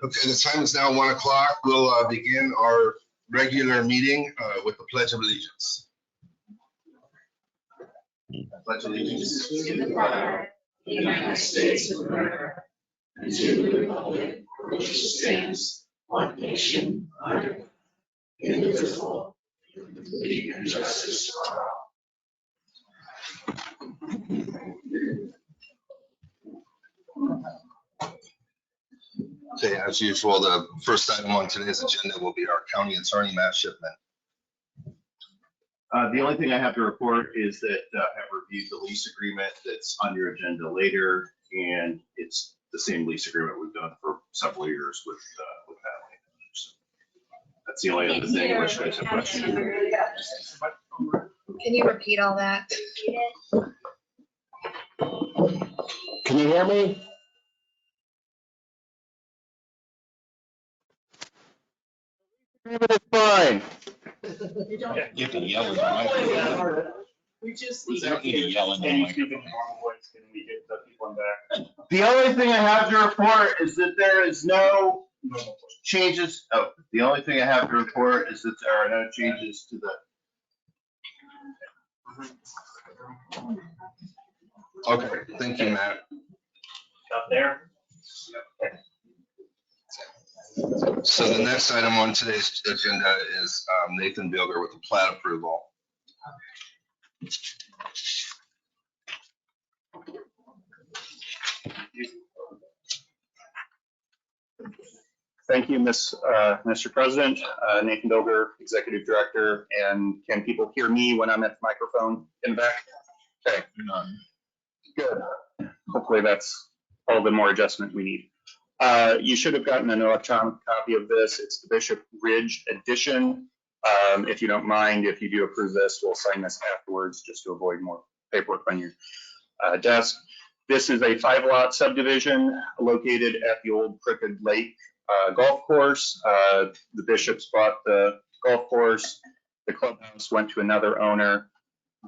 Okay, the time is now 1 o'clock. We'll begin our regular meeting with the Pledge of Allegiance. Pledge allegiance to the flag of the United States of America and to the republic for which it stands, one nation, under God, indivisible, with liberty and justice for all. Okay, as usual, the first item on today's agenda will be our county attorney, Matt Shipman. The only thing I have to report is that I have reviewed the lease agreement that's on your agenda later, and it's the same lease agreement we've done for several years with Payable. So that's the only other thing which you guys have questions. Can you repeat all that? Can you hear me? It's fine. You have to yell in the microphone. We just You don't need to yell in the microphone. The only thing I have to report is that there is no changes. Oh, the only thing I have to report is that there are no changes to the. Okay, thank you, Matt. Up there. So the next item on today's agenda is Nathan Bilger with the plat approval. Thank you, Mr. President. Nathan Bilger, Executive Director. And can people hear me when I'm at the microphone in the back? Okay. Good. Hopefully that's all the more adjustment we need. You should have gotten an electronic copy of this. It's the Bishop Ridge edition. If you don't mind, if you do approve this, we'll sign this afterwards just to avoid more paperwork on your desk. This is a 5-lot subdivision located at the old Crooked Lake golf course. The Bishops bought the golf course. The clubhouse went to another owner.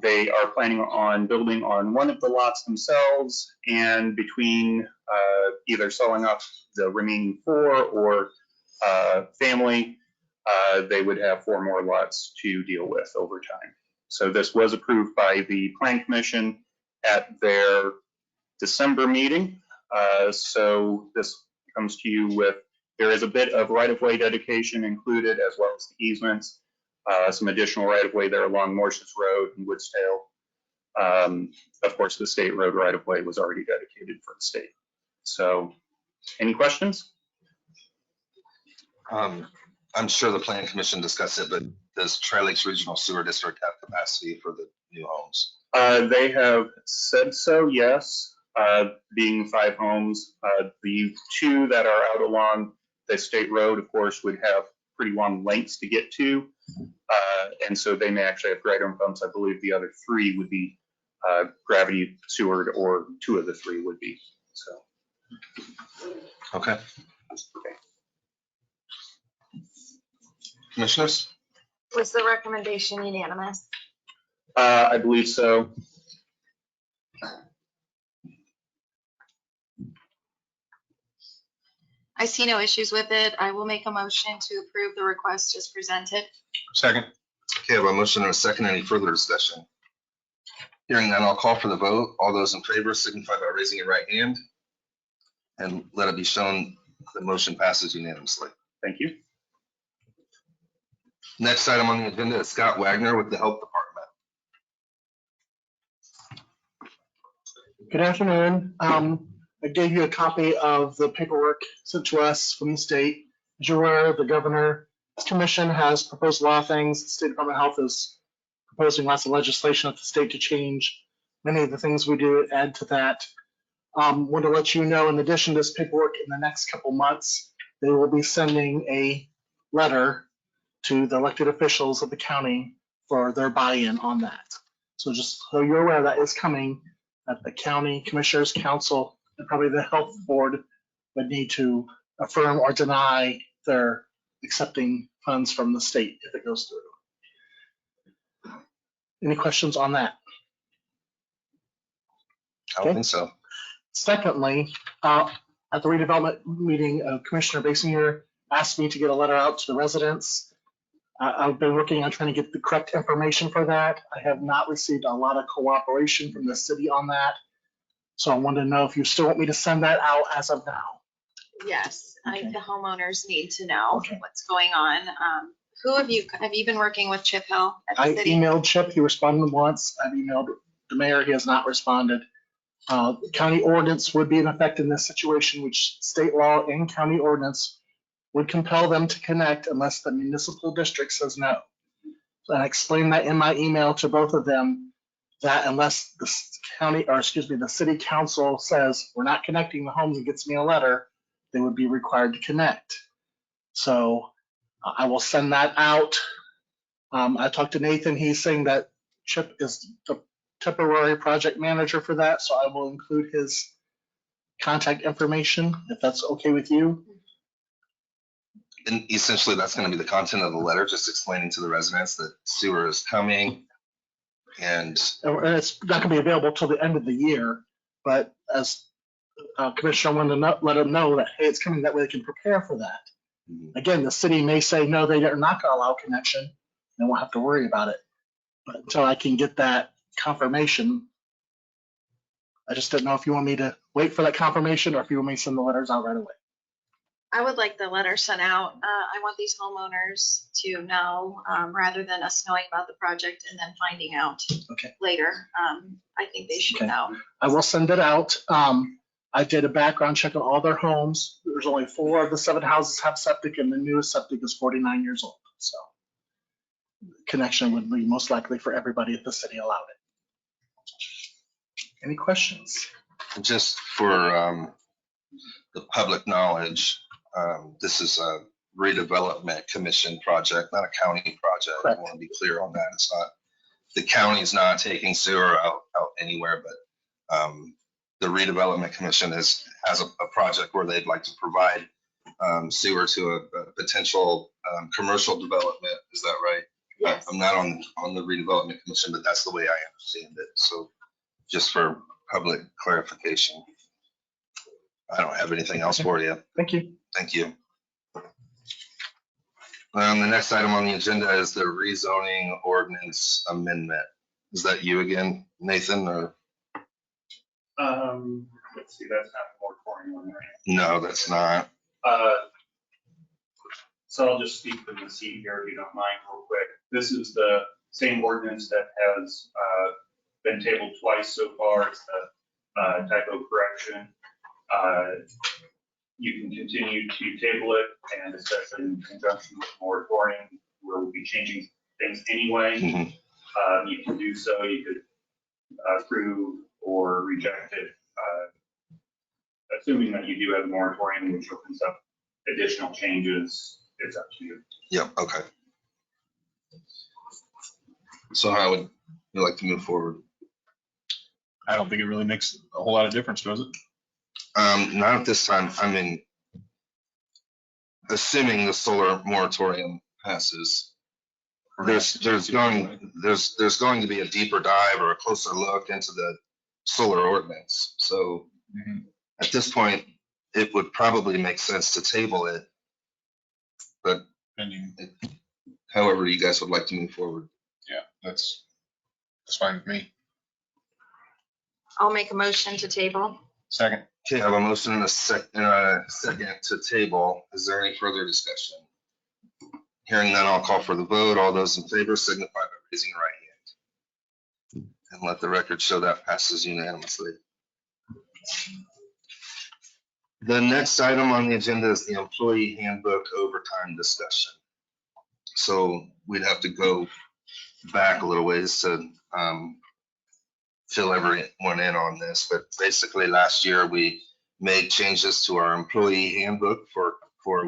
They are planning on building on one of the lots themselves, and between either selling off the remaining 4 or family, they would have 4 more lots to deal with over time. So this was approved by the Plan Commission at their December meeting. So this comes to you with, there is a bit of right-of-way dedication included, as well as the easements. Some additional right-of-way there along Morses Road and Woodsdale. Of course, the state road right-of-way was already dedicated for the state. So, any questions? I'm sure the Plan Commission discussed it, but does Tri Lakes Regional Sewer District have capacity for the new homes? They have said so, yes. Being 5 homes, the 2 that are out along the state road, of course, would have pretty long lengths to get to. And so they may actually have greater pumps. I believe the other 3 would be gravity sewered, or 2 of the 3 would be. So. Okay. Commissioners? Was the recommendation unanimous? I believe so. I see no issues with it. I will make a motion to approve the request as presented. Second. Okay, I have a motion and a second. Any further discussion? Hearing none, I'll call for the vote. All those in favor signify by raising your right hand, and let it be shown the motion passes unanimously. Thank you. Next item on the agenda is Scott Wagner with the Health Department. Good afternoon. I gave you a copy of the paperwork sent to us from the state. As you're aware, the Governor's Commission has proposed a lot of things. The State Department of Health is proposing lots of legislation at the state to change many of the things we do, add to that. Want to let you know, in addition to this paperwork, in the next couple months, they will be sending a letter to the elected officials of the county for their buy-in on that. So just so you're aware, that is coming, at the county commissioners council and probably the health board would need to affirm or deny their accepting funds from the state if it goes through. Any questions on that? I don't think so. Secondly, At the redevelopment meeting, Commissioner Basinger asked me to get a letter out to the residents. I've been working on trying to get the correct information for that. I have not received a lot of cooperation from the city on that. So I wanted to know if you still want me to send that out as of now. Yes, Okay. the homeowners need to know Okay. what's going on. Who have you been working with Chip Hill at the I city? emailed Chip, he responded once. I've emailed the mayor, he has not responded. County ordinance would be in effect in this situation, which state law and county ordinance would compel them to connect unless the municipal district says no. So I explained that in my email to both of them, that unless the the city council says we're not connecting the homes and gets me a letter, they would be required to connect. So I will send that out. I talked to Nathan, he's saying that Chip is the temporary project manager for that, so I will include his contact information, if that's okay with you. And essentially, that's going to be the content of the letter, just explaining to the residents that sewer is coming. And And it's not gonna be available till the end of the year, but as Commissioner wanted to let them know that, hey, it's coming, that way they can prepare for that. Again, the city may say, no, they are not gonna allow connection, and we'll have to worry about it. But until I can get that confirmation, I just didn't know if you want me to wait for that confirmation or if you want me to send the letters out right away. I would like the letter sent out. I want these homeowners to know, rather than us knowing about the project and then finding out Okay. later. I think they should Okay. know. I will send it out. I did a background check on all their homes. There's only 4 of the 7 houses have septic, and the newest septic is 49 years old. So connection would be most likely for everybody if the city allowed it. Any questions? just for the public knowledge, this is a redevelopment commission project, not a county project. I Correct. want to be clear on that. It's not, the county's not taking sewer out anywhere, but the redevelopment commission has a project where they'd like to provide sewer to a potential commercial development. Is that right? Yes. I'm not on the redevelopment commission, but that's the way I understand it. So just for public clarification. I don't have anything else for you. Thank you. Thank you. The next item on the agenda is the rezoning ordinance amendment. Is that you again, Nathan, or? Let's see, that's not the moratorium one, right? No, that's not. So I'll just speak from the seat here, if you don't mind, real quick. This is the same ordinance that has been tabled twice so far. It's the typo correction. You can continue to table it, and especially in conjunction with moratorium, where we'll be changing things anyway. Mhm. You can do so. You could approve or reject it, assuming that you do have a moratorium, which opens up additional changes. It's up to you. Yep, okay. So how would you like to move forward? I don't think it really makes a whole lot of difference, does it? Not at this time. I mean, assuming the solar moratorium passes, there's going to be a deeper dive or a closer look into the solar ordinance. So Mhm. at this point, it would probably make sense to table it, but Pending, however you guys would like to move forward. yeah, that's fine with me. I'll make a motion to table. Second. Okay, I have a motion and a second to table. Is there any further discussion? Hearing none, I'll call for the vote. All those in favor signify by raising your right hand. And let the record show that passes unanimously. The next item on the agenda is the employee handbook overtime discussion. So we'd have to go back a little ways to fill everyone in on this, but basically last year we made changes to our employee handbook for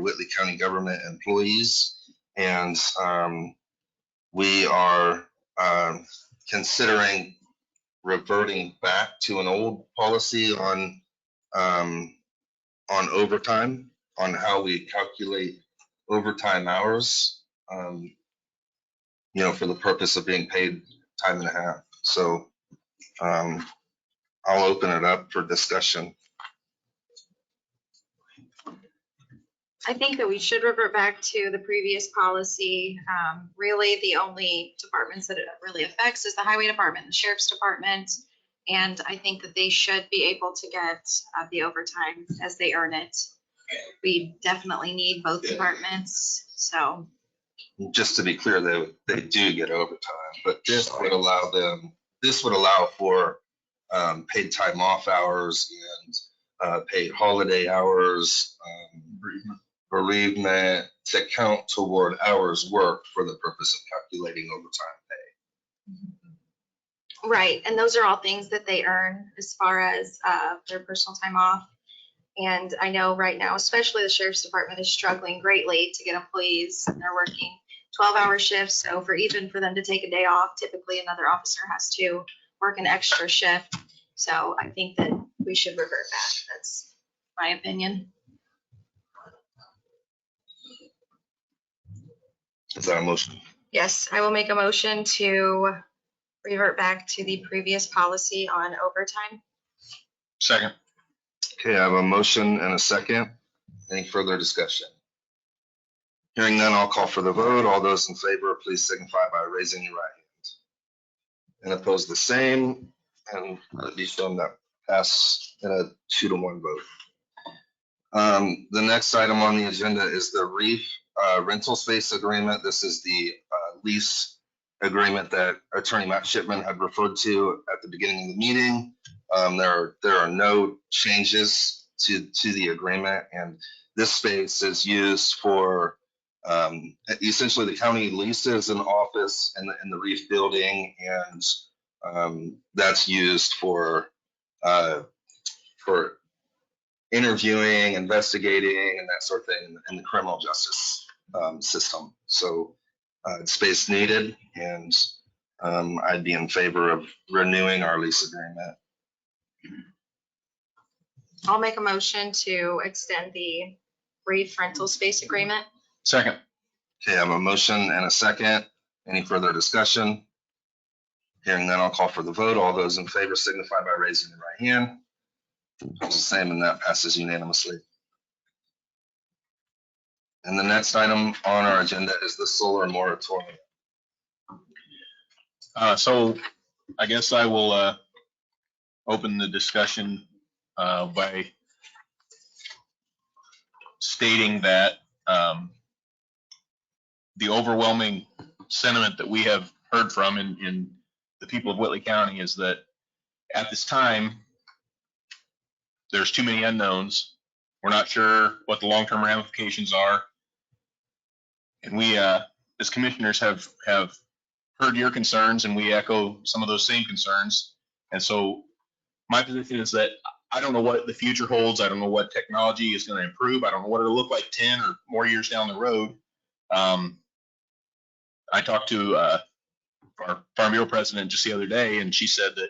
Whitley County government employees. And we are considering reverting back to an old policy on overtime, on how we calculate overtime hours, for the purpose of being paid time and a half. So I'll open it up for discussion. I think that we should revert back to the previous policy. Really, the only departments that it really affects is the highway department, the sheriff's department. And I think that they should be able to get the overtime as they earn it. We definitely need both departments, so. Just to be clear, they do get overtime, but this would allow for paid time off hours and paid holiday hours, bereavement to count toward hours worked for the purpose of calculating overtime pay. Right, and those are all things that they earn as far as their personal time off. And I know right now, especially the sheriff's department is struggling greatly to get employees. They're working 12-hour shifts, so for them to take a day off, typically another officer has to work an extra shift. So I think that we should revert back. That's my opinion. Is that a motion? Yes, I will make a motion to revert back to the previous policy on overtime. Second. Okay, I have a motion and a second. Any further discussion? Hearing none, I'll call for the vote. All those in favor, please signify by raising your right hand. And opposed, the same, and let it be shown that pass in a 2-to-1 vote. The next item on the agenda is the Reiff rental space agreement. This is the lease agreement that Attorney Matt Shipman had referred to at the beginning of the meeting. There are no changes to the agreement, and this space is used for essentially the county leases an office in the Reiff building, and that's used for interviewing, investigating, and that sort of thing in the criminal justice system. So it's space needed, and I'd be in favor of renewing our lease agreement. I'll make a motion to extend the Reiff rental space agreement. Second. Okay, I have a motion and a second. Any further discussion? Hearing none, I'll call for the vote. All those in favor signify by raising your right hand. It's the same, and that passes unanimously. And the next item on our agenda is the solar moratorium. So I guess I will open the discussion by stating that the overwhelming sentiment that we have heard from in the people of Whitley County is that at this time, there's too many unknowns. We're not sure what the long-term ramifications are. And we, as commissioners, have heard your concerns, and we echo some of those same concerns. And so my position is that I don't know what the future holds. I don't know what technology is going to improve. I don't know what it'll look like 10 or more years down the road. I talked to our Farm Bureau president just the other day, and she said that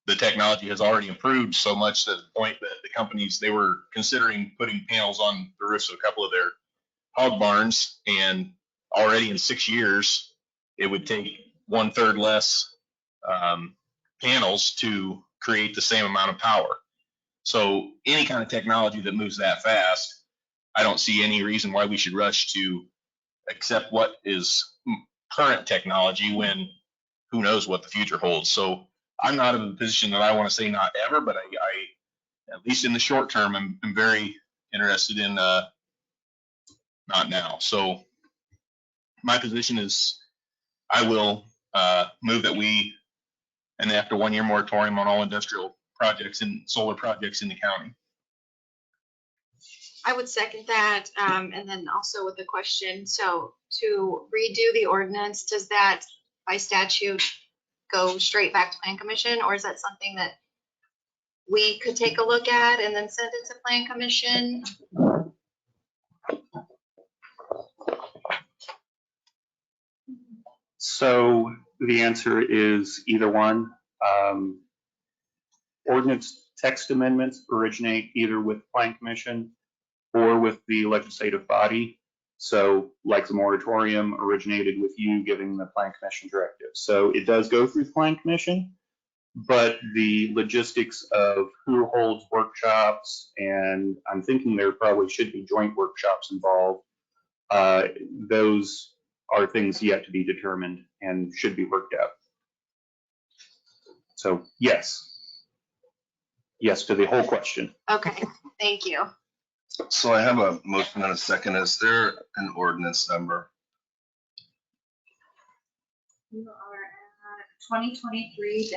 the technology has already improved so much to the point that the companies, they were considering putting panels on the roofs of a couple of their hog barns, and already in 6 years, it would take 1/3 less panels to create the same amount of power. So any kind of technology that moves that fast, I don't see any reason why we should rush to accept what is current technology when who knows what the future holds. So I'm not in a position that I want to say not ever, but I at least in the short term, I'm very interested in not now. So my position is I will move that we, and after 1 year moratorium on all industrial projects and solar projects in the county. I would second that. And then also with the question, so to redo the ordinance, does that by statute go straight back to Plan Commission, or is that something that we could take a look at and then send it to Plan Commission? So the answer is either one. Ordinance text amendments originate either with Plan Commission or with the legislative body. So like the moratorium originated with you giving the Plan Commission directive. So it does go through the Plan Commission, but the logistics of who holds workshops, and I'm thinking there probably should be joint workshops involved. Those are things yet to be determined and should be worked out. So yes. Yes to the whole question. Okay, thank you. So I have a motion and a second. Is there an ordinance number? You are at 2023-05.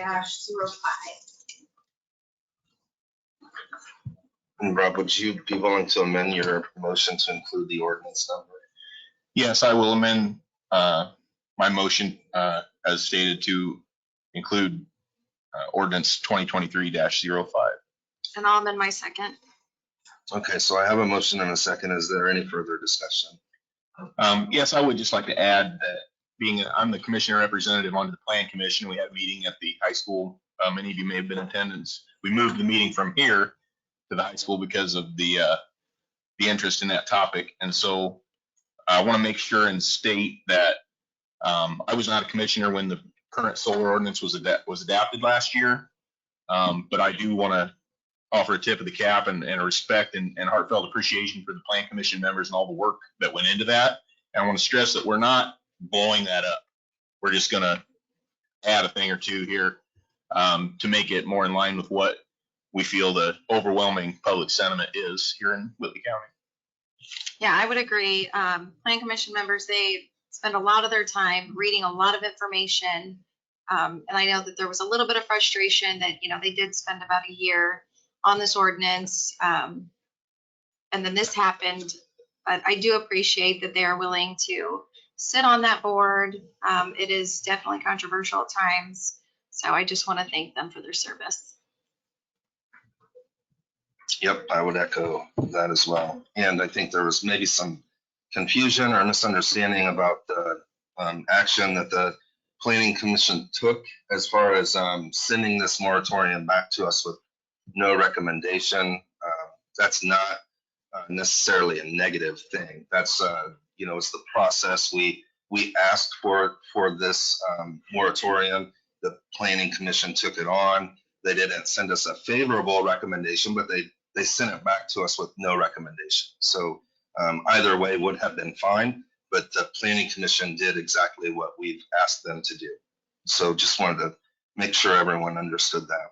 And Rob, would you be willing to amend your motion to include the ordinance number? Yes, I will amend my motion as stated to include ordinance 2023-05. And I'll amend my second. Okay, so I have a motion and a second. Is there any further discussion? Yes, I would just like to add that I'm the commissioner representative on the Plan Commission. We had a meeting at the high school. Many of you may have been in attendance. We moved the meeting from here to the high school because of the interest in that topic. And so I want to make sure and state that I was not a commissioner when the current solar ordinance was adapted last year. But I do want to offer a tip of the cap and a respect and heartfelt appreciation for the Plan Commission members and all the work that went into that. And I want to stress that we're not blowing that up. We're just going to add a thing or two here to make it more in line with what we feel the overwhelming public sentiment is here in Whitley County. Yeah, I would agree. Plan Commission members, they spend a lot of their time reading a lot of information. And I know that there was a little bit of frustration that, they did spend about a year on this ordinance. And then this happened, but I do appreciate that they are willing to sit on that board. It is definitely controversial at times. So I just want to thank them for their service. Yep, I would echo that as well. And I think there was maybe some confusion or misunderstanding about the action that the Planning Commission took as far as sending this moratorium back to us with no recommendation. That's not necessarily a negative thing. That's, it's the process. We asked for this moratorium. The Planning Commission took it on. They didn't send us a favorable recommendation, but they sent it back to us with no recommendation. So either way would have been fine, but the Planning Commission did exactly what we've asked them to do. So just wanted to make sure everyone understood that.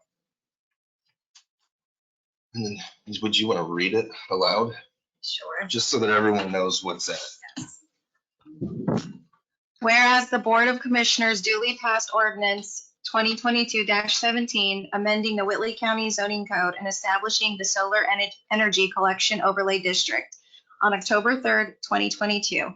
And then, would you want to read it aloud? Sure. Just so that everyone knows what's in it. Yes. Whereas the Board of Commissioners duly passed ordinance 2022-17, amending the Whitley County Zoning Code and establishing the Solar Energy Collection Overlay District on October 3rd, 2022.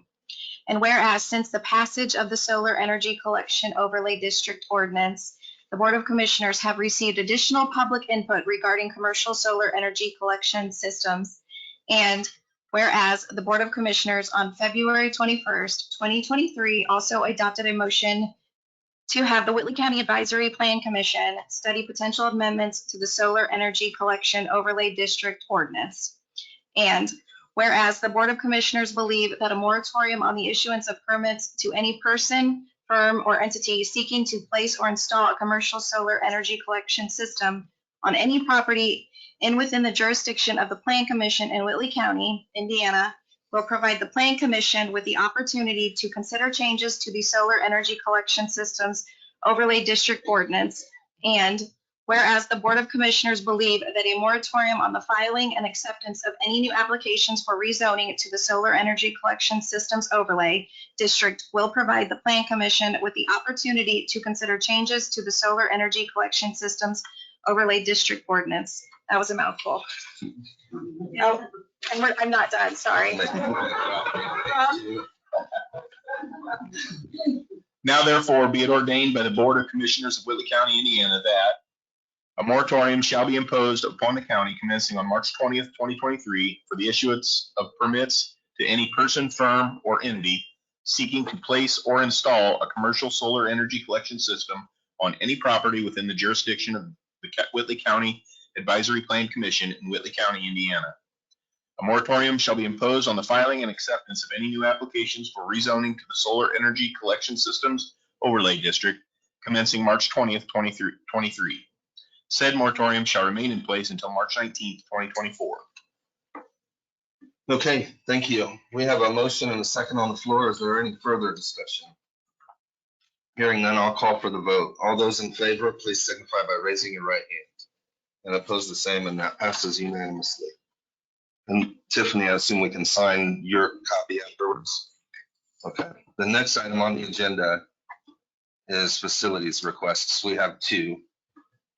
And whereas since the passage of the Solar Energy Collection Overlay District Ordinance, the Board of Commissioners have received additional public input regarding commercial solar energy collection systems. And whereas the Board of Commissioners on February 21st, 2023 also adopted a motion to have the Whitley County Advisory Plan Commission study potential amendments to the Solar Energy Collection Overlay District Ordinance. And whereas the Board of Commissioners believe that a moratorium on the issuance of permits to any person, firm, or entity seeking to place or install a commercial solar energy collection system on any property within the jurisdiction of the Plan Commission in Whitley County, Indiana, will provide the Plan Commission with the opportunity to consider changes to the Solar Energy Collection Systems Overlay District Ordinance. And whereas the Board of Commissioners believe that a moratorium on the filing and acceptance of any new applications for rezoning to the Solar Energy Collection Systems Overlay District will provide the Plan Commission with the opportunity to consider changes to the Solar Energy Collection Systems Overlay District Ordinance. That was a mouthful. Oh, and I'm not done, sorry. Now therefore be it ordained by the Board of Commissioners of Whitley County, Indiana, that a moratorium shall be imposed upon the county commencing on March 20th, 2023 for the issuance of permits to any person, firm, or entity seeking to place or install a commercial solar energy collection system on any property within the jurisdiction of the Whitley County Advisory Plan Commission in Whitley County, Indiana. A moratorium shall be imposed on the filing and acceptance of any new applications for rezoning to the Solar Energy Collection Systems Overlay District commencing March 20th, 2023. Said moratorium shall remain in place until March 19th, 2024. Okay, thank you. We have a motion and a second on the floor. Is there any further discussion? Hearing none, I'll call for the vote. All those in favor, please signify by raising your right hand. And opposed, the same, and that passes unanimously. And Tiffany, I assume we can sign your copy afterwards? Okay. The next item on the agenda is facilities requests. We have two.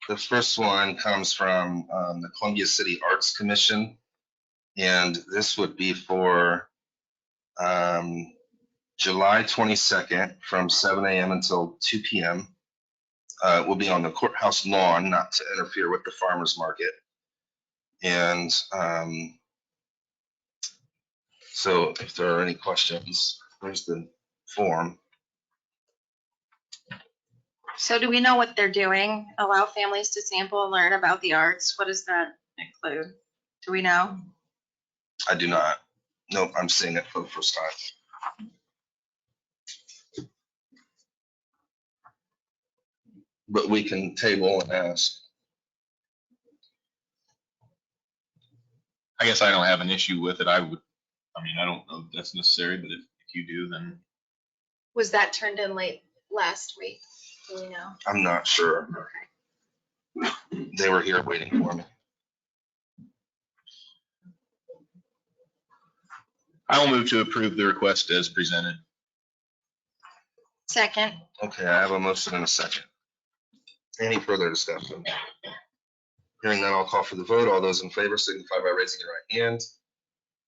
The first one comes from the Columbia City Arts Commission. And this would be for July 22nd from 7 a.m. until 2 p.m. Will be on the courthouse lawn, not to interfere with the farmer's market. And so if there are any questions, there's the form. So do we know what they're doing? Allow families to sample and learn about the arts. What does that include? Do we know? I do not. Nope, I'm seeing it for the first time. But we can table and ask. I guess I don't have an issue with it. I don't know if that's necessary, but if you do, then Was that turned in late last week? Do we know? I'm not sure. Okay. They were here waiting for me. I will move to approve the request as presented. Second. Okay, I have a motion and a second. Any further discussion? Hearing none, I'll call for the vote. All those in favor signify by raising your right hand.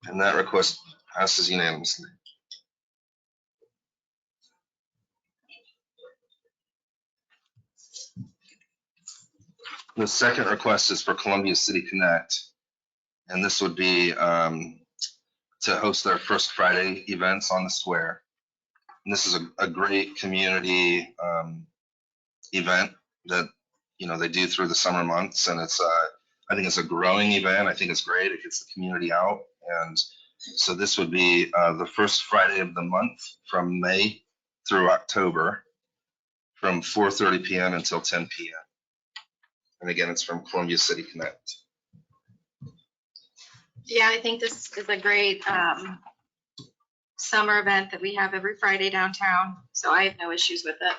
And that request passes unanimously. The second request is for Columbia City Connect. And this would be to host their first Friday events on the square. And this is a great community event that, they do through the summer months. And it's, I think it's a growing event. I think it's great. It gets the community out. And so this would be the first Friday of the month from May through October from 4:30 p.m. until 10 p.m. And again, it's from Columbia City Connect. Yeah, I think this is a great summer event that we have every Friday downtown. So I have no issues with it.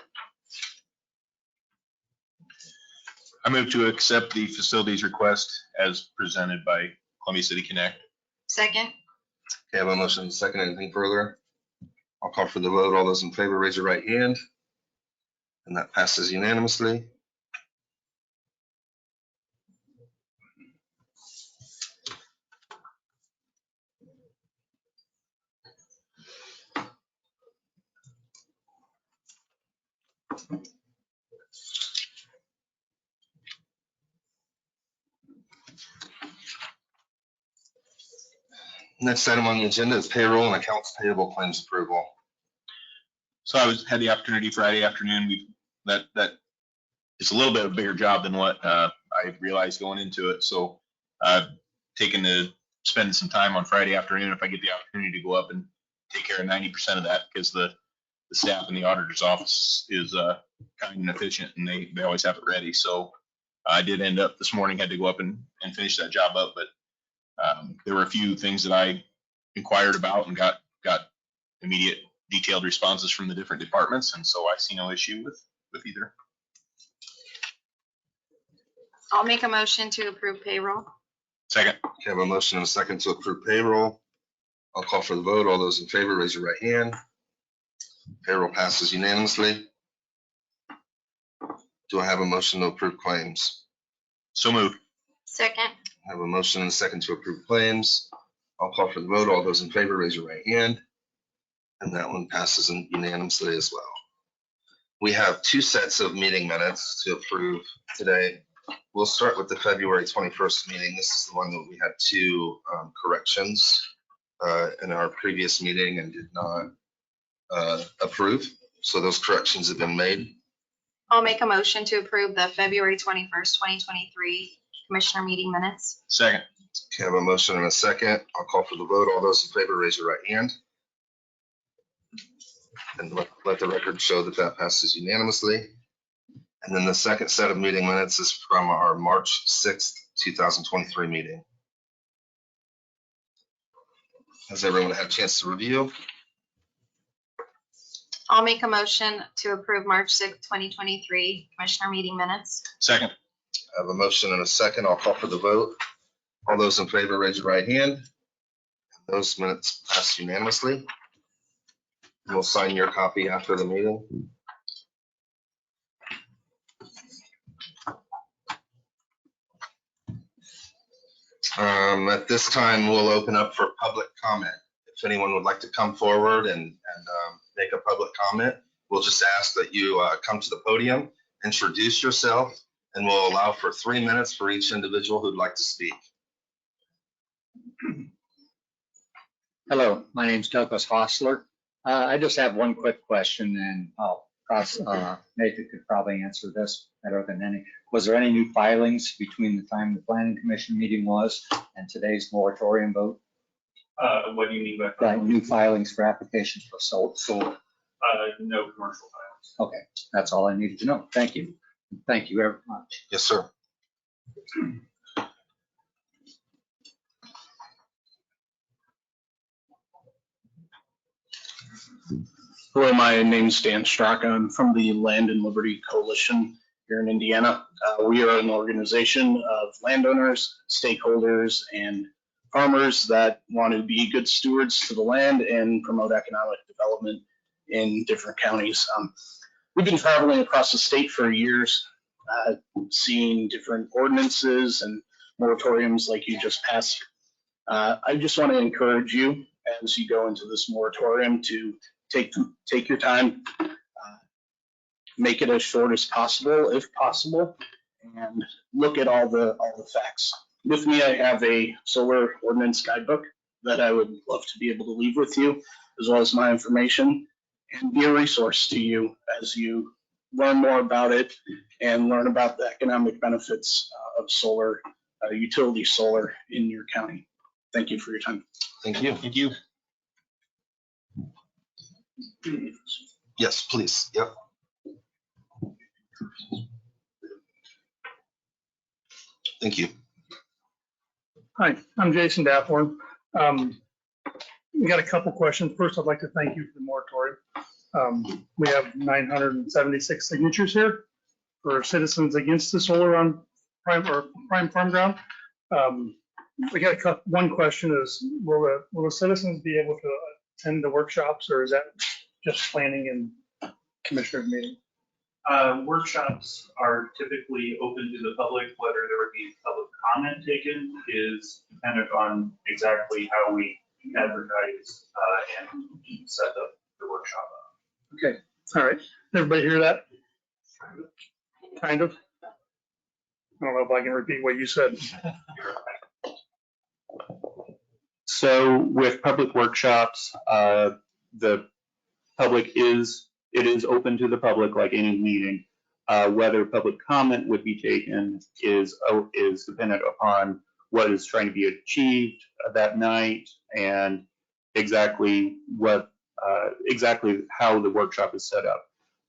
I move to accept the facilities request as presented by Columbia City Connect. Second. Okay, I have a motion and a second. Anything further? I'll call for the vote. All those in favor, raise your right hand. And that passes unanimously. Next item on the agenda is payroll and accounts payable claims approval. So I had the opportunity Friday afternoon. That it's a little bit of a bigger job than what I realized going into it. So I've taken to spend some time on Friday afternoon if I get the opportunity to go up and take care of 90% of that, because the staff in the auditor's office is kind and efficient, and they always have it ready. So I did end up this morning, had to go up and finish that job up, but there were a few things that I inquired about and got immediate detailed responses from the different departments. And so I see no issue with either. I'll make a motion to approve payroll. Second. Okay, I have a motion and a second to approve payroll. I'll call for the vote. All those in favor, raise your right hand. Payroll passes unanimously. Do I have a motion to approve claims? So moved. Second. I have a motion and a second to approve claims. I'll call for the vote. All those in favor, raise your right hand. And that one passes unanimously as well. We have two sets of meeting minutes to approve today. We'll start with the February 21st meeting. This is the one that we had two corrections in our previous meeting and did not approve. So those corrections have been made. I'll make a motion to approve the February 21st, 2023 Commissioner meeting minutes. Second. Okay, I have a motion and a second. I'll call for the vote. All those in favor, raise your right hand. And let the record show that that passes unanimously. And then the second set of meeting minutes is from our March 6th, 2023 meeting. Has everyone had a chance to review? I'll make a motion to approve March 6th, 2023 Commissioner meeting minutes. Second. I have a motion and a second. I'll call for the vote. All those in favor, raise your right hand. Those minutes pass unanimously. We'll sign your copy after the meeting. At this time, we'll open up for public comment. If anyone would like to come forward and make a public comment, we'll just ask that you come to the podium, introduce yourself, and we'll allow for 3 minutes for each individual who'd like to speak. Hello, my name's Douglas Hostler. I just have one quick question, and Nathan could probably answer this better than any. Was there any new filings between the time the planning commission meeting was and today's moratorium vote? What do you mean by? Like new filings for applications for solar? No commercial filings. Okay, that's all I needed to know. Thank you. Thank you very much. Yes, sir. Hello, my name's Dan Straka. I'm from the Land and Liberty Coalition here in Indiana. We are an organization of landowners, stakeholders, and farmers that want to be good stewards to the land and promote economic development in different counties. We've been traveling across the state for years, seeing different ordinances and moratoriums like you just passed. I just want to encourage you as you go into this moratorium to take your time, make it as short as possible, if possible, and look at all the facts. With me, I have a solar ordinance guidebook that I would love to be able to leave with you, as well as my information, and be a resource to you as you learn more about it and learn about the economic benefits of solar, utility solar in your county. Thank you for your time. Thank you. Thank you. Yes, please. Yep. Thank you. Hi, I'm Jason Dathorn. We got a couple questions. First, I'd like to thank you for the moratorium. We have 976 signatures here for citizens against the solar on prime farm ground. We got one question is, will the citizens be able to attend the workshops, or is that just planning and commissioners meeting? Workshops are typically open to the public. Whether there would be public comment taken is dependent on exactly how we advertise and set up the workshop up. Okay, all right. Everybody hear that? Kind of. I don't know if I can repeat what you said. So with public workshops, the public it is open to the public like any meeting. Whether public comment would be taken is dependent upon what is trying to be achieved that night and exactly how the workshop is set up.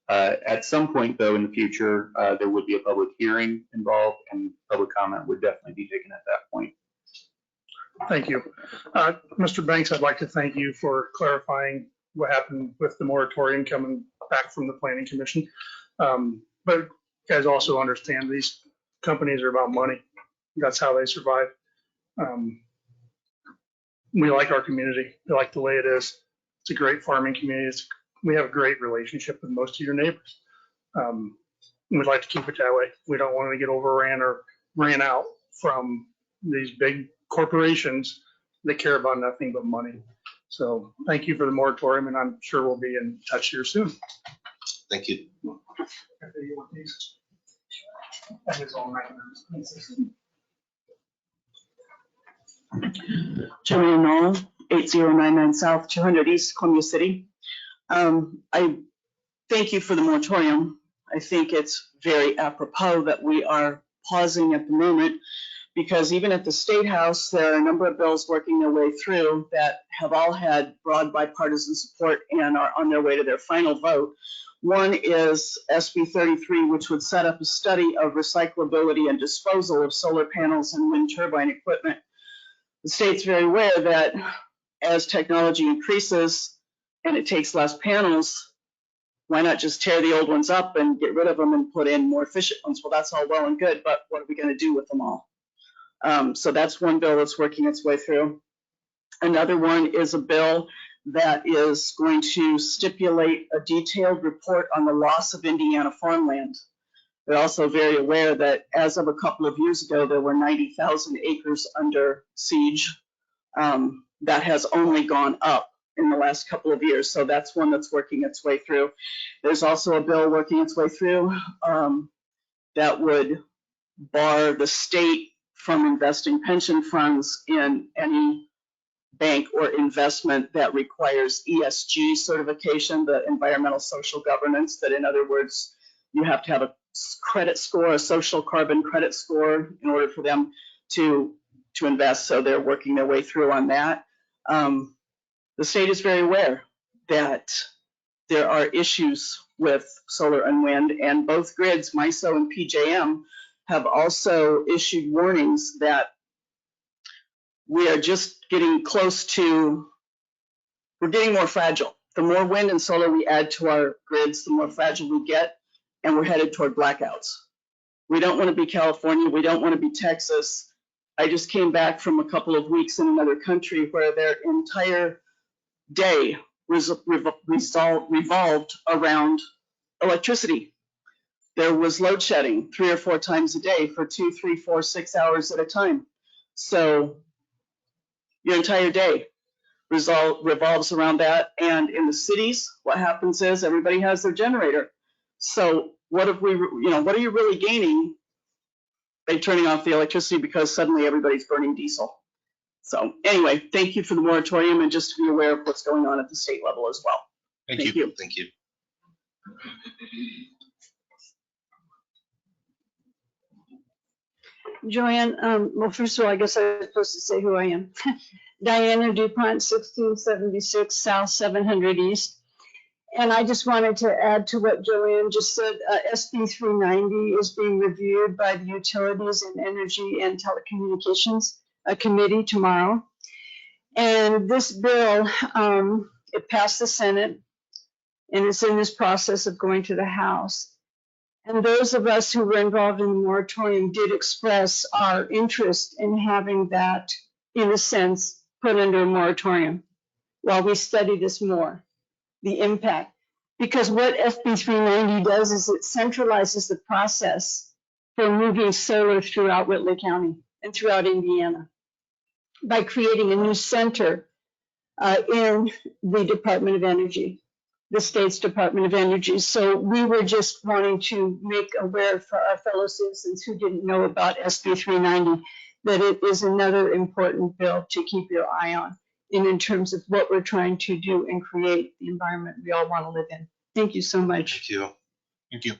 At some point though in the future, there would be a public hearing involved and public comment would definitely be taken at that point. Thank you. Mr. Banks, I'd like to thank you for clarifying what happened with the moratorium coming back from the Planning Commission. But you guys also understand these companies are about money. That's how they survive. We like our community. We like the way it is. It's a great farming community. We have a great relationship with most of your neighbors. We'd like to keep it that way. We don't want to get overran or ran out from these big corporations that care about nothing but money. So thank you for the moratorium, and I'm sure we'll be in touch here soon. Thank you. Joanne Knoll, 8099 South, 200 East, Columbia City. I thank you for the moratorium. I think it's very apropos that we are pausing at the moment, because even at the State House, there are a number of bills working their way through that have all had broad bipartisan support and are on their way to their final vote. One is SB 33, which would set up a study of recyclability and disposal of solar panels and wind turbine equipment. The state's very aware that as technology increases and it takes less panels, why not just tear the old ones up and get rid of them and put in more efficient ones? Well, that's all well and good, but what are we going to do with them all? So that's one bill that's working its way through. Another one is a bill that is going to stipulate a detailed report on the loss of Indiana farmland. They're also very aware that as of a couple of years ago, there were 90,000 acres under siege. That has only gone up in the last couple of years. So that's one that's working its way through. There's also a bill working its way through that would bar the state from investing pension funds in any bank or investment that requires ESG certification, the environmental social governance, that in other words, you have to have a credit score, a social carbon credit score in order for them to invest. So they're working their way through on that. The state is very aware that there are issues with solar and wind, and both grids, MISO and PJM, have also issued warnings that we are just getting close to, we're getting more fragile. The more wind and solar we add to our grids, the more fragile we get, and we're headed toward blackouts. We don't want to be California. We don't want to be Texas. I just came back from a couple of weeks in another country where their entire day revolved around electricity. There was load shedding 3 or 4 times a day for 2, 3, 4, 6 hours at a time. So your entire day revolves around that. And in the cities, what happens is everybody has their generator. So what if we, what are you really gaining by turning off the electricity because suddenly everybody's burning diesel? So anyway, thank you for the moratorium and just to be aware of what's going on at the state level as well. Thank you. Thank you. Joanne, well, first of all, I guess I'm supposed to say who I am. Diana DuPont, 1676 South 700 East. And I just wanted to add to what Joanne just said. SB 390 is being reviewed by the Utilities and Energy and Telecommunications Committee tomorrow. And this bill, it passed the Senate and it's in this process of going to the House. And those of us who were involved in the moratorium did express our interest in having that, in a sense, put under a moratorium while we study this more, the impact. Because what SB 390 does is it centralizes the process for moving solar throughout Whitley County and throughout Indiana by creating a new center in the Department of Energy, the state's Department of Energy. So we were just wanting to make aware for our fellow citizens who didn't know about SB 390 that it is another important bill to keep your eye on in terms of what we're trying to do and create the environment we all want to live in. Thank you so much. Thank you. Thank you.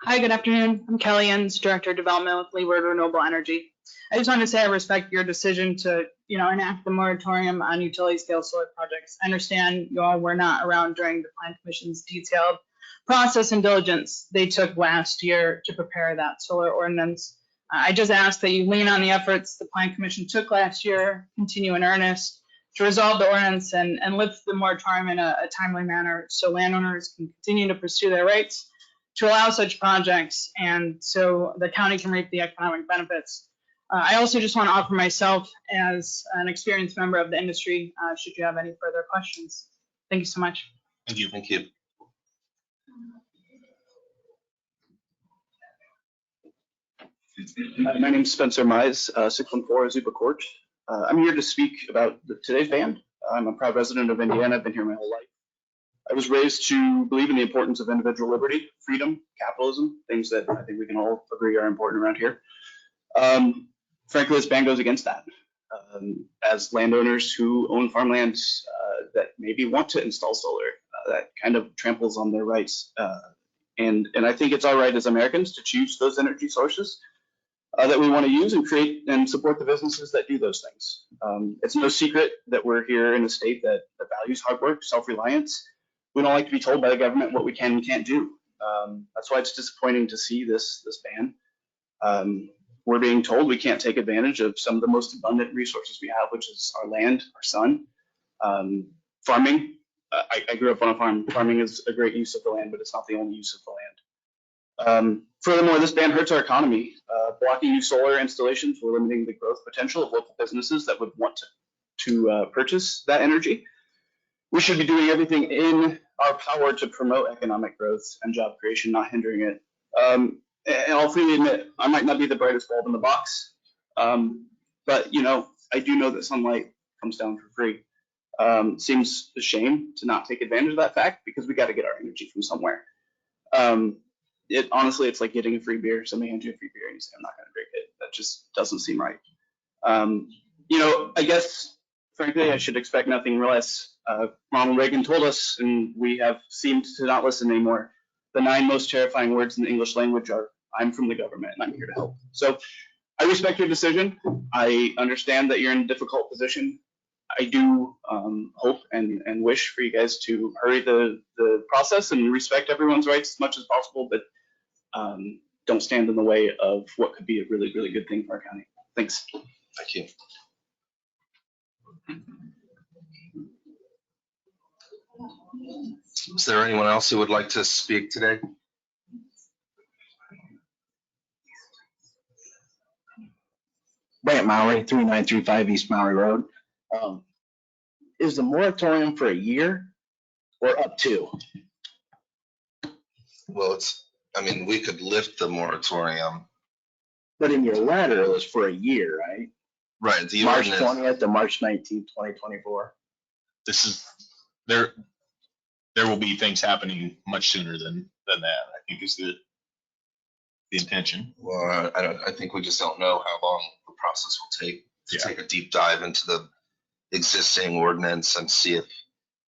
Hi, good afternoon. I'm Kelly Enns, Director of Development with Leeward Renewable Energy. I just wanted to say I respect your decision to, enact the moratorium on utility scale solar projects. I understand you all were not around during the Plan Commission's detailed process and diligence they took last year to prepare that solar ordinance. I just ask that you lean on the efforts the Plan Commission took last year, continue in earnest to resolve the ordinance and lift the moratorium in a timely manner so landowners can continue to pursue their rights to allow such projects and so the county can reap the economic benefits. I also just want to offer myself as an experienced member of the industry, should you have any further questions. Thank you so much. Thank you. Thank you. My name is Spencer Mize, 614 Azuba Court. I'm here to speak about today's ban. I'm a proud resident of Indiana. I've been here my whole life. I was raised to believe in the importance of individual liberty, freedom, capitalism, things that I think we can all agree are important around here. Frankly, this ban goes against that. As landowners who own farmland that maybe want to install solar, that kind of tramples on their rights. And I think it's our right as Americans to choose those energy sources. that we want to use and create and support the businesses that do those things. It's no secret that we're here in a state that values hard work, self-reliance. We don't like to be told by the government what we can and can't do. That's why it's disappointing to see this ban. We're being told we can't take advantage of some of the most abundant resources we have, which is our land, our sun. Farming, I grew up on a farm. Farming is a great use of the land, but it's not the only use of the land. Furthermore, this ban hurts our economy. Blocking new solar installations, we're limiting the growth potential of local businesses that would want to purchase that energy. We should be doing everything in our power to promote economic growth and job creation, not hindering it. And I'll freely admit, I might not be the brightest bulb in the box, but you know, I do know that sunlight comes down for free. Seems a shame to not take advantage of that fact because we got to get our energy from somewhere. Honestly, it's like getting a free beer. Somebody hands you a free beer and you say, I'm not going to drink it. That just doesn't seem right. You know, I guess, frankly, I should expect nothing less. Ronald Reagan told us, and we have seemed to not listen anymore. The 9 most terrifying words in the English language are, I'm from the government and I'm here to help. So I respect your decision. I understand that you're in a difficult position. I do hope and wish for you guys to hurry the process and respect everyone's rights as much as possible, but don't stand in the way of what could be a really, really good thing for our county. Thanks. Thank you. Is there anyone else who would like to speak today? Brant Mowry, 3935 East Mowry Road. Is the moratorium for a year or up to? Well, we could lift the moratorium. But in your letter, it was for a year, right? Right. The March ordinance. 20th to March 19th, 2024. This is, there will be things happening much sooner than that, I think is the intention. Well, I think we just don't know how long the process will take to take a deep dive into the existing ordinance and see if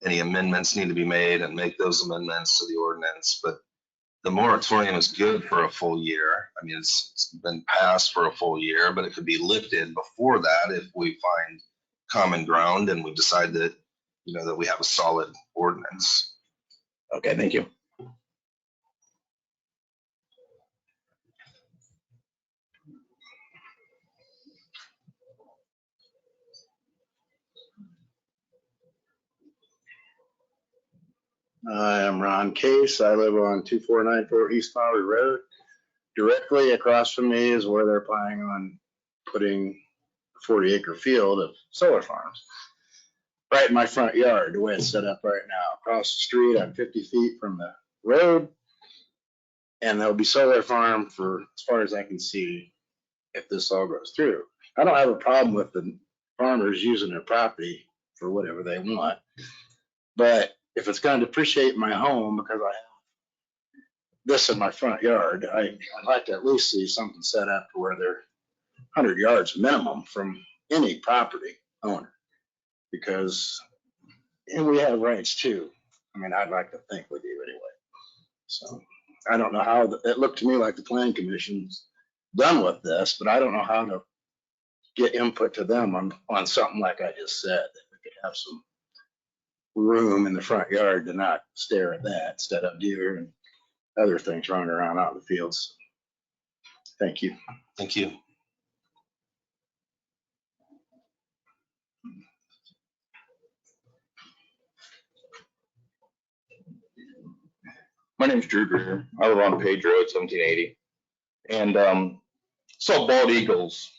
any amendments need to be made and make those amendments to the ordinance. But the moratorium is good for a full year. I mean, it's been passed for a full year, but it could be lifted before that if we find common ground and we decide that, you know, that we have a solid ordinance. Okay, thank you. I am Ron Case. I live on 2494 East Mowry Road. Directly across from me is where they're planning on putting a 40-acre field of solar farms. Right in my front yard, the way it's set up right now. Across the street, I'm 50 feet from the road. And there'll be solar farm for as far as I can see if this all goes through. I don't have a problem with the farmers using their property for whatever they want. But if it's going to depreciate my home because I have this in my front yard, I'd like to at least see something set up to where they're 100 yards minimum from any property owner. Because, and we have rights too. I mean, I'd like to think we do anyway. So I don't know how, it looked to me like the planning commission's done with this, but I don't know how to get input to them on something like I just said, that we could have some room in the front yard to not stare at that instead of deer and other things running around out in the fields. Thank you. Thank you. My name's Drew Greer. I live on Page Road, 1780. And saw bald eagles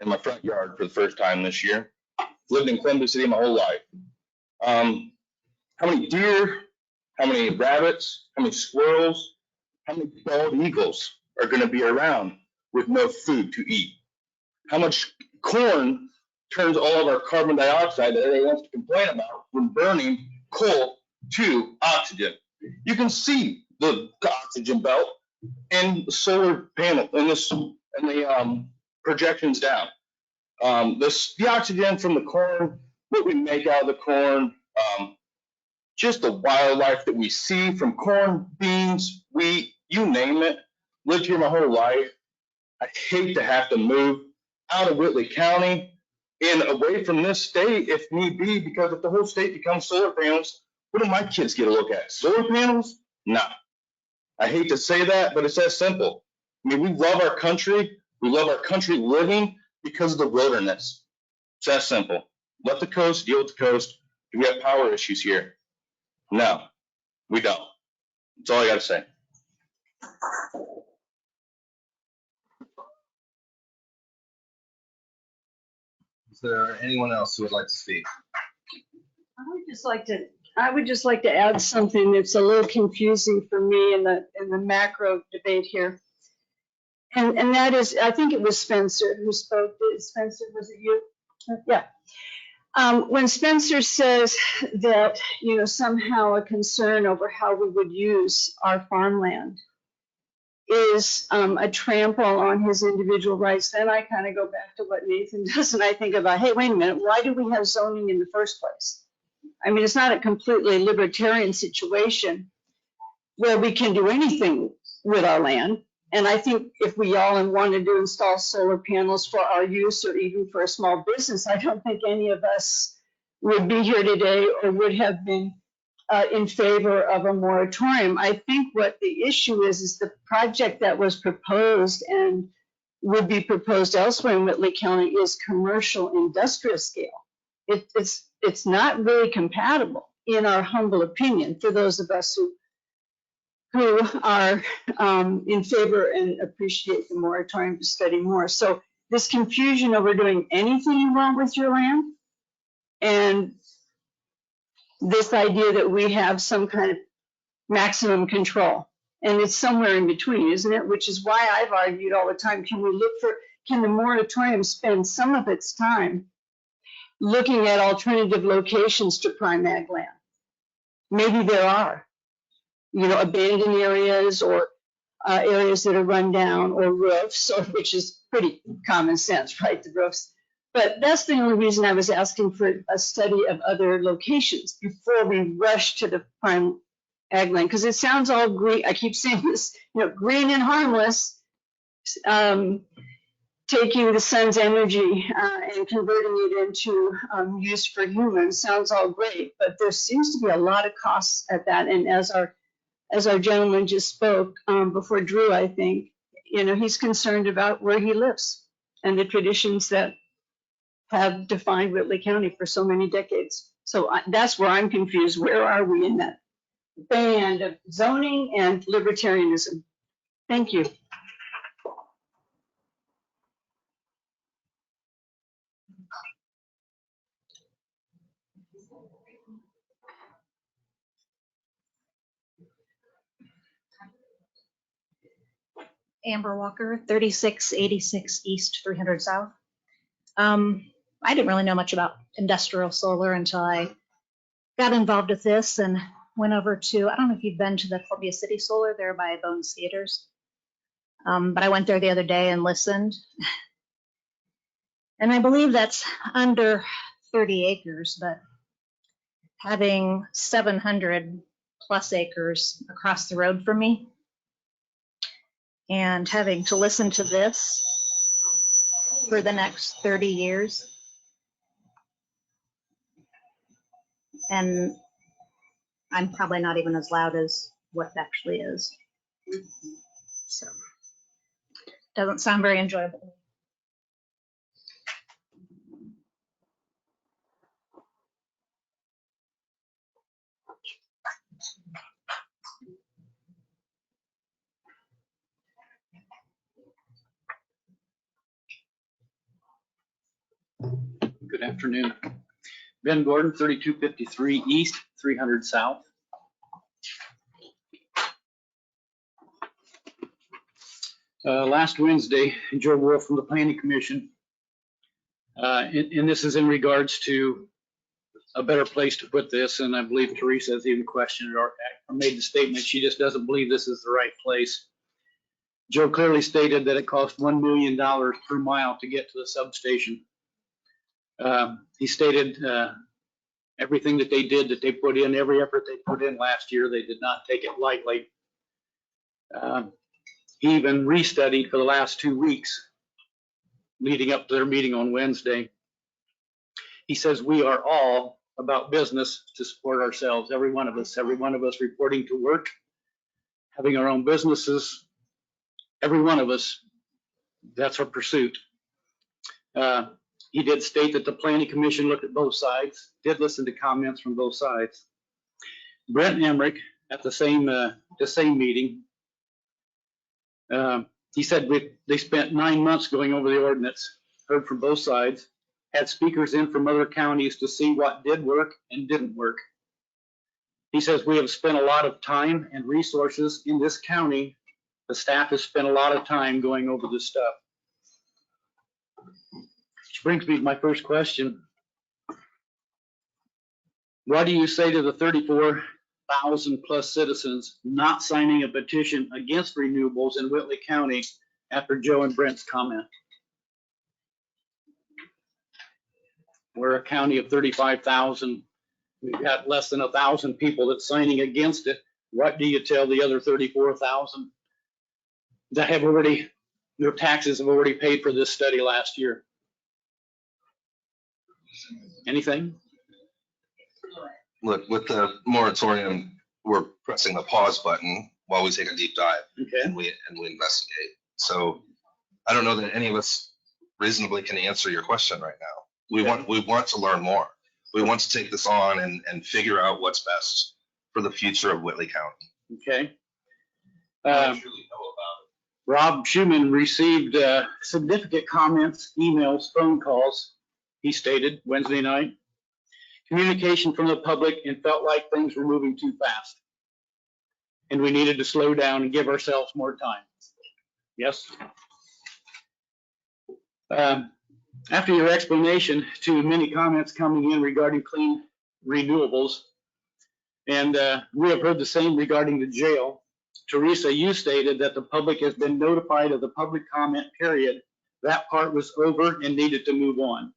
in my front yard for the first time this year. Lived in Columbus City my whole life. How many deer, how many rabbits, how many squirrels, how many bald eagles are going to be around with no food to eat? How much corn turns all of our carbon dioxide that everybody wants to complain about when burning coal to oxygen? You can see the oxygen belt and the solar panel and the projections down. The oxygen from the corn, what we make out of the corn, just the wildlife that we see from corn, beans, wheat, you name it. Lived here my whole life. I hate to have to move out of Whitley County and away from this state if need be, because if the whole state becomes solar panels, what do my kids get to look at? Solar panels? No. I hate to say that, but it's that simple. I mean, we love our country. We love our country living because of the wilderness. It's that simple. Let the coast deal with the coast. Do we have power issues here? No, we don't. That's all I got to say. Is there anyone else who would like to speak? I would just like to add something that's a little confusing for me in the macro debate here. And that is, I think it was Spencer who spoke. Spencer, was it you? Yeah. When Spencer says that, somehow a concern over how we would use our farmland is a trample on his individual rights, then I kind of go back to what Nathan does, and I think about, hey, wait a minute, why do we have zoning in the first place? I mean, it's not a completely libertarian situation where we can do anything with our land. And I think if we all wanted to install solar panels for our use or even for a small business, I don't think any of us would be here today or would have been in favor of a moratorium. I think what the issue is the project that was proposed and would be proposed elsewhere in Whitley County is commercial industrial scale. It's not really compatible, in our humble opinion, for those of us who are in favor and appreciate the moratorium to study more. So this confusion over doing anything you want with your land and this idea that we have some kind of maximum control, and it's somewhere in between, isn't it? Which is why I've argued all the time, can the moratorium spend some of its time looking at alternative locations to prime ag land? Maybe there are, abandoned areas or areas that are run down, or roofs, which is pretty common sense, right? The roofs. But that's the only reason I was asking for a study of other locations before we rush to the prime ag land, because it sounds all green. I keep saying this, green and harmless, taking the sun's energy and converting it into use for humans sounds all great, but there seems to be a lot of costs at that. And as our gentleman just spoke before Drew, I think, he's concerned about where he lives and the traditions that have defined Whitley County for so many decades. So that's where I'm confused. Where are we in that band of zoning and libertarianism? Thank you. Amber Walker, 3686 East, 300 South. I didn't really know much about industrial solar until I got involved with this and went over to, I don't know if you've been to the Columbia City Solar there by Bones Theaters. But I went there the other day and listened. And I believe that's under 30 acres, but having 700 plus acres across the road from me and having to listen to this for the next 30 years. And I'm probably not even as loud as what it actually is. So, doesn't sound very enjoyable. Good afternoon. Ben Gordon, 3253 East, 300 South. Last Wednesday, Joe Wolf from the Planning Commission, and this is in regards to a better place to put this, and I believe Teresa has even questioned it or made the statement she just doesn't believe this is the right place. Joe clearly stated that it cost $1 million per mile to get to the substation. He stated everything that they did, that they put in, every effort they put in last year, they did not take it lightly. He even restudied for the last 2 weeks leading up to their meeting on Wednesday. He says we are all about business to support ourselves, every one of us reporting to work, having our own businesses, every one of us, that's our pursuit. He did state that the planning commission looked at both sides, did listen to comments from both sides. Brent Emmerich at the same meeting, he said they spent 9 months going over the ordinance, heard from both sides, had speakers in from other counties to see what did work and didn't work. He says we have spent a lot of time and resources in this county. The staff has spent a lot of time going over this stuff. Which brings me to my first question. What do you say to the 34,000 plus citizens not signing a petition against renewables in Whitley County after Joe and Brent's comment? We're a county of 35,000. We've got less than 1,000 people that's signing against it. What do you tell the other 34,000 that have already, their taxes have already paid for this study last year? Anything? Look, with the moratorium, we're pressing the pause button while we take a deep dive and we investigate. So I don't know that any of us reasonably can answer your question right now. We want to learn more. We want to take this on and figure out what's best for the future of Whitley County. Okay. Rob Shipman received significant comments, emails, phone calls, he stated Wednesday night. Communication from the public and felt like things were moving too fast. And we needed to slow down and give ourselves more time. Yes? After your explanation to many comments coming in regarding clean renewables, and we have heard the same regarding the jail, Teresa, you stated that the public has been notified of the public comment period. That part was over and needed to move on.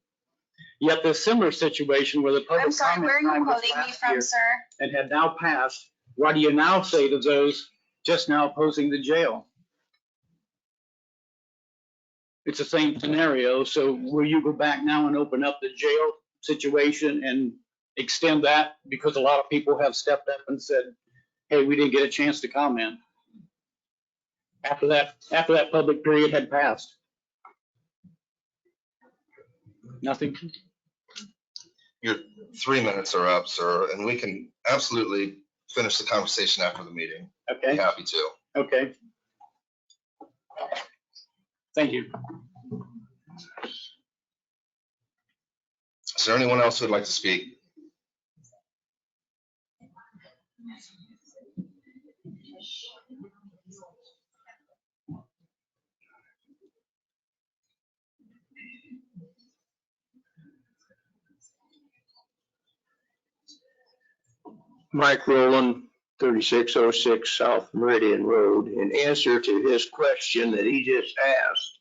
Yet the similar situation where the public I'm sorry, where are you quoting me from, sir? And had now passed, what do you now say to those just now opposing the jail? It's the same scenario. So will you go back now and open up the jail situation and extend that? Because a lot of people have stepped up and said, hey, we didn't get a chance to comment after that public period had passed. Nothing. Your 3 minutes are up, sir, and we can absolutely finish the conversation after the meeting. Okay. Be happy to. Okay. Thank you. Is there anyone else who would like to speak? Mike Rowland, 3606 South Meridian Road. In answer to his question that he just asked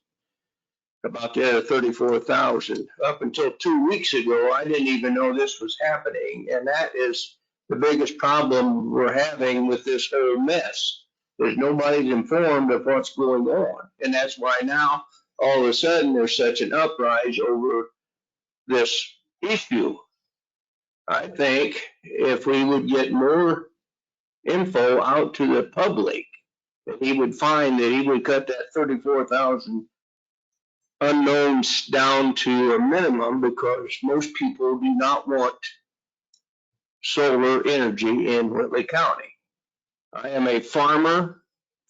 about the other 34,000, up until 2 weeks ago, I didn't even know this was happening. And that is the biggest problem we're having with this whole mess. There's nobody's informed of what's going on. And that's why now, all of a sudden, there's such an uprise over this issue. I think if we would get more info out to the public, that he would find that he would cut that 34,000 unknowns down to a minimum, because most people do not want solar energy in Whitley County. I am a farmer,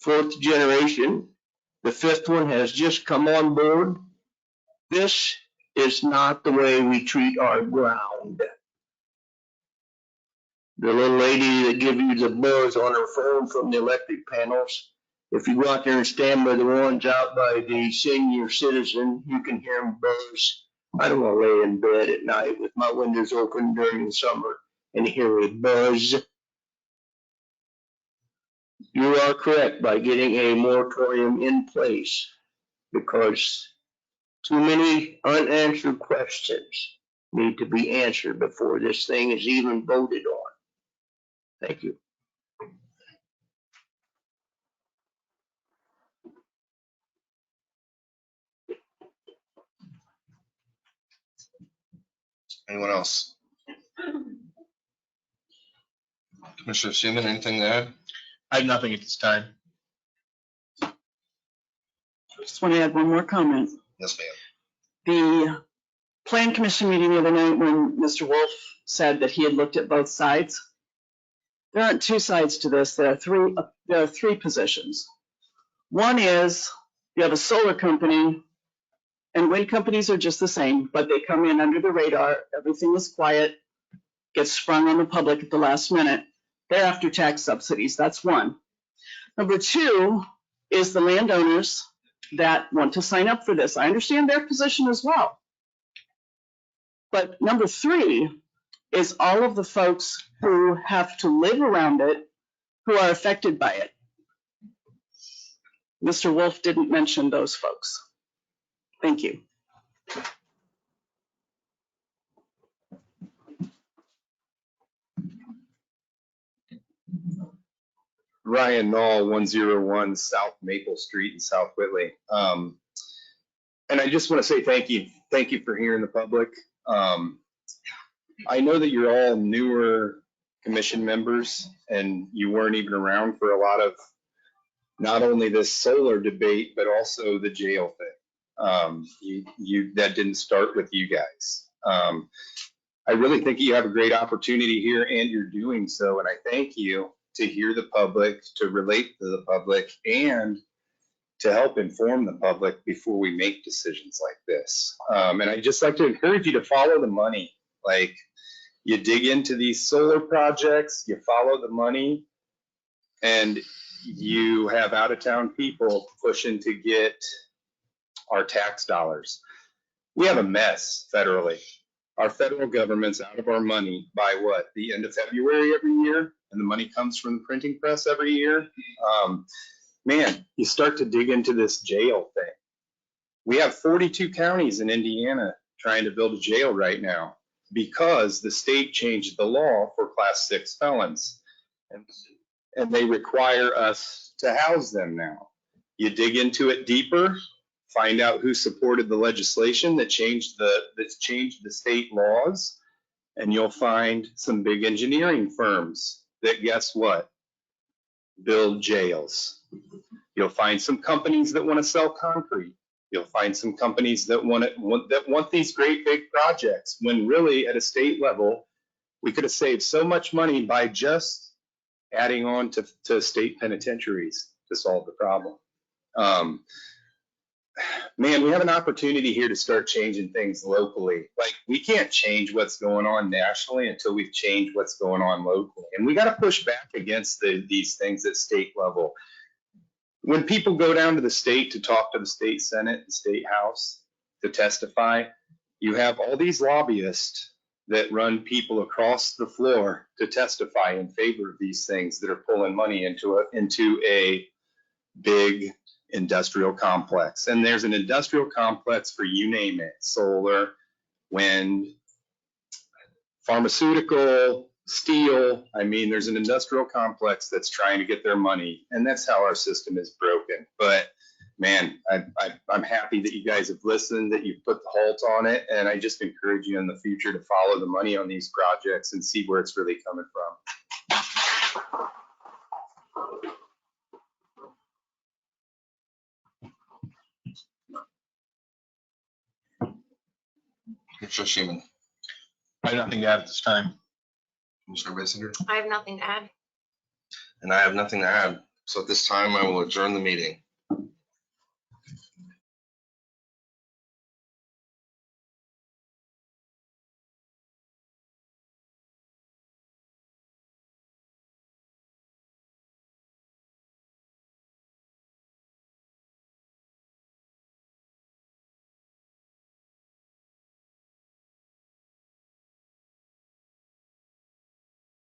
4th generation. The 5th one has just come on board. This is not the way we treat our ground. The little lady that gives you the buzz on her phone from the electric panels, if you go out there and stand by the ones out by the senior citizen, you can hear them buzz. I don't want to lay in bed at night with my windows open during the summer and hear a buzz. You are correct by getting a moratorium in place, because too many unanswered questions need to be answered before this thing is even voted on. Thank you. Anyone else? Commissioner Shipman, anything to add? I have nothing at this time. Just want to add one more comment. Yes, ma'am. The Plan Commission meeting the other night when Mr. Wolf said that he had looked at both sides. There aren't two sides to this. There are three positions. One is you have a solar company, and wind companies are just the same, but they come in under the radar. Everything is quiet, gets sprung on the public at the last minute. They're after tax subsidies. That's one. Number two is the landowners that want to sign up for this. I understand their position as well. But number three is all of the folks who have to live around it, who are affected by it. Mr. Wolf didn't mention those folks. Thank you. Ryan Knoll, 101 South Maple Street in South Whitley. And I just want to say thank you. Thank you for hearing the public. I know that you're all newer commission members and you weren't even around for a lot of not only this solar debate, but also the jail thing. That didn't start with you guys. I really think you have a great opportunity here and you're doing so. And I thank you to hear the public, to relate to the public, and to help inform the public before we make decisions like this. And I'd just like to encourage you to follow the money. Like, you dig into these solar projects, you follow the money, and you have out-of-town people pushing to get our tax dollars. We have a mess federally. Our federal government's out of our money by what? The end of February every year, and the money comes from the printing press every year. Man, you start to dig into this jail thing. We have 42 counties in Indiana trying to build a jail right now because the state changed the law for Class 6 felons. And they require us to house them now. You dig into it deeper, find out who supported the legislation that changed the state laws, and you'll find some big engineering firms that, guess what, build jails. You'll find some companies that want to sell concrete. You'll find some companies that want these great big projects, when really at a state level, we could have saved so much money by just adding on to state penitentiaries to solve the problem. Man, we have an opportunity here to start changing things locally. Like, we can't change what's going on nationally until we've changed what's going on locally. And we got to push back against these things at state level. When people go down to the state to talk to the state Senate and state House to testify, you have all these lobbyists that run people across the floor to testify in favor of these things that are pulling money into a big industrial complex. And there's an industrial complex for you name it: solar, wind, pharmaceutical, steel. I mean, there's an industrial complex that's trying to get their money, and that's how our system is broken. But man, I'm happy that you guys have listened, that you've put the halt on it, and I just encourage you in the future to follow the money on these projects and see where it's really coming from. Commissioner Shipman. I have nothing to add at this time. Commissioner Basinger. I have nothing to add. And I have nothing to add. So at this time, I will adjourn the meeting.